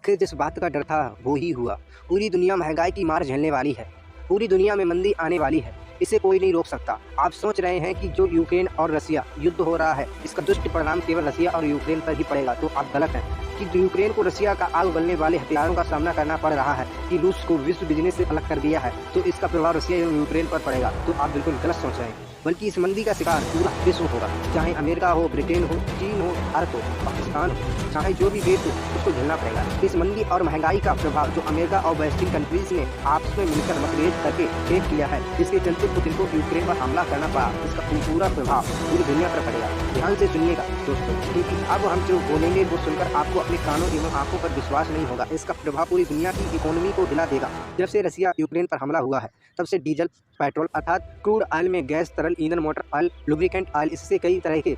आखिर जिस बात का डर था वो ही हुआ। पूरी दुनिया महंगाई की मार झेलने वाली है। पूरी दुनिया में मंदी आने वाली है। इसे कोई नहीं रोक सकता। आप सोच रहे हैं कि जो यूक्रेन और रसिया युद्ध हो रहा है इसका दुष्ट परिणाम केवल रसिया और यूक्रेन पर ही पड़ेगा, तो आप गलत हैं। कि यूक्रेन को रसिया का आग उगलने वाले हथियारों का सामना करना पड़ रहा है, कि रूस को विश्व बिजनेस से अलग कर दिया है, तो इसका प्रभाव रसिया एवं यूक्रेन पर पड़ेगा, तो आप बिल्कुल गलत सोच रहे हैं। बल्कि इस मंदी का शिकार पूरा विश्व होगा। चाहे अमेरिका हो, ब्रिटेन हो, चीन हो, भारत हो, पाकिस्तान हो, चाहे जो भी देश हो, उसको झेलना पड़ेगा। इस मंदी और महंगाई का प्रभाव जो अमेरिका और वेस्टर्न कंट्रीज ने आपस में मिलकर मतभेद करके फेक किया है, जिसके चलते पुतिन को यूक्रेन पर हमला करना पड़ा, इसका पूरा प्रभाव पूरी दुनिया पर पड़ेगा। ध्यान से सुनिएगा दोस्तों, क्योंकि अब हम जो बोलेंगे वो सुनकर आपको अपने कानों एवं आंखों पर विश्वास नहीं होगा। इसका प्रभाव पूरी दुनिया की इकोनॉमी को हिला देगा। जब से रसिया यूक्रेन पर हमला हुआ है तब से डीजल, पेट्रोल अर्थात क्रूड ऑयल में गैस, तरल ईंधन, मोटर ऑयल, लुब्रिकेंट ऑयल, इससे कई तरह के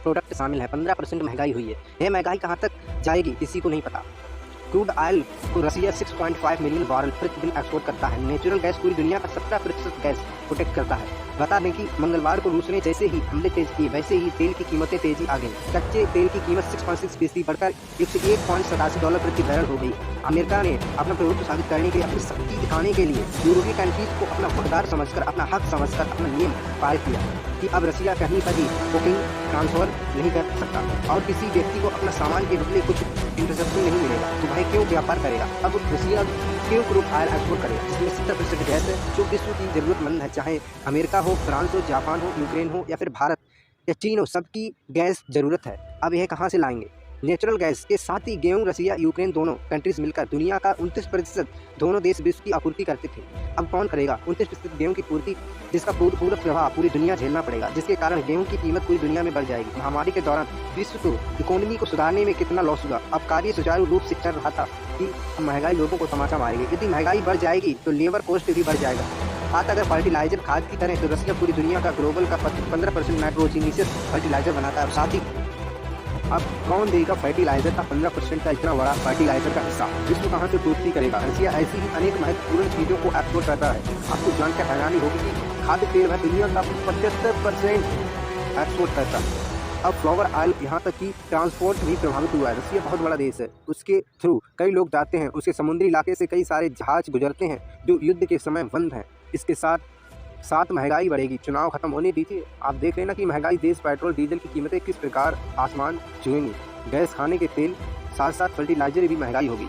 प्रोडक्ट शामिल है। 15% महंगाई हुई है। यह महंगाई कहाँ तक जाएगी किसी को नहीं पता। क्रूड ऑयल को रसिया 6.5 मिलियन बैरल प्रतिदिन एक्सपोर्ट करता है। नेचुरल गैस पूरी दुनिया का 17% गैस प्रोटेक्ट करता है। बता दें कि मंगलवार को रूस ने जैसे ही हमले तेज किए वैसे ही तेल की कीमतें तेजी आ गई। कच्चे तेल की कीमत 6.6% बढ़कर $101.87 प्रति बैरल हो गई। अमेरिका ने अपना प्रभुत्व साबित करने के लिए, अपनी शक्ति दिखाने के लिए यूरोपीय कंट्रीज को अपना हकदार समझकर, अपना हक समझकर अपना नियम पारित किया कि अब रसिया कहीं पर भी बुकिंग ट्रांसफर नहीं कर सकता और किसी व्यक्ति को अपना सामान के बदले कुछ इंटरसेप्शन नहीं मिलेगा। तो भाई क्यों व्यापार करेगा? अब रसिया क्यों क्रूड ऑयल एक्सपोर्ट करेगा जिसमें 70% गैस है, जो विश्व की जरूरतमंद है। चाहे अमेरिका हो, फ्रांस हो, जापान हो, यूक्रेन हो या फिर भारत या चीन हो, सबकी गैस ज़रूरत है। अब यह कहाँ से लाएंगे? नेचुरल गैस के साथ ही गेहूँ रसिया, यूक्रेन दोनों कंट्रीज मिलकर दुनिया का 29% दोनों देश विश्व की आपूर्ति करते थे। अब कौन करेगा 29% गेहूँ की पूर्ति, जिसका पूरा प्रभाव पूरी दुनिया झेलना पड़ेगा, जिसके कारण गेहूँ की कीमत पूरी दुनिया में बढ़ जाएगी। महामारी के दौरान विश्व को इकोनॉमी को सुधारने में कितना लॉस हुआ। अब कार्य सुचारू रूप से चल रहा था कि महंगाई लोगों को तमाचा मारेगी। यदि महंगाई बढ़ जाएगी तो लेबर कॉस्ट भी बढ़ जाएगा। बात अगर फर्टिलाइजर खाद की तरह, तो रसिया पूरी दुनिया का ग्लोबल का 15% नाइट्रोजनीशियस फर्टिलाइजर बनाता है। और साथ ही अब कौन देगा फर्टिलाइजर का 15% का इतना बड़ा फर्टिलाइजर का हिस्सा? विश्व कहाँ से पूर्ति करेगा? रसिया ऐसी ही अनेक महत्वपूर्ण चीज़ों को एक्सपोर्ट करता है। आपको जानकर हैरानी होगी कि खाद्य तेल में दुनिया का 75% एक्सपोर्ट करता है। अब फ्लावर ऑयल यहाँ तक कि ट्रांसपोर्ट भी प्रभावित हुआ है। रसिया बहुत बड़ा देश है, उसके थ्रू कई लोग जाते हैं, उसके समुद्री इलाके से कई सारे जहाज गुजरते हैं जो युद्ध के समय बंद हैं। इसके साथ महंगाई बढ़ेगी। चुनाव खत्म होने दीजिए, आप देख लेना कि महंगाई, देश, पेट्रोल डीजल की कीमतें किस प्रकार आसमान छुएंगी। गैस, खाने के तेल, साथ साथ फर्टिलाइजर भी महंगाई होगी।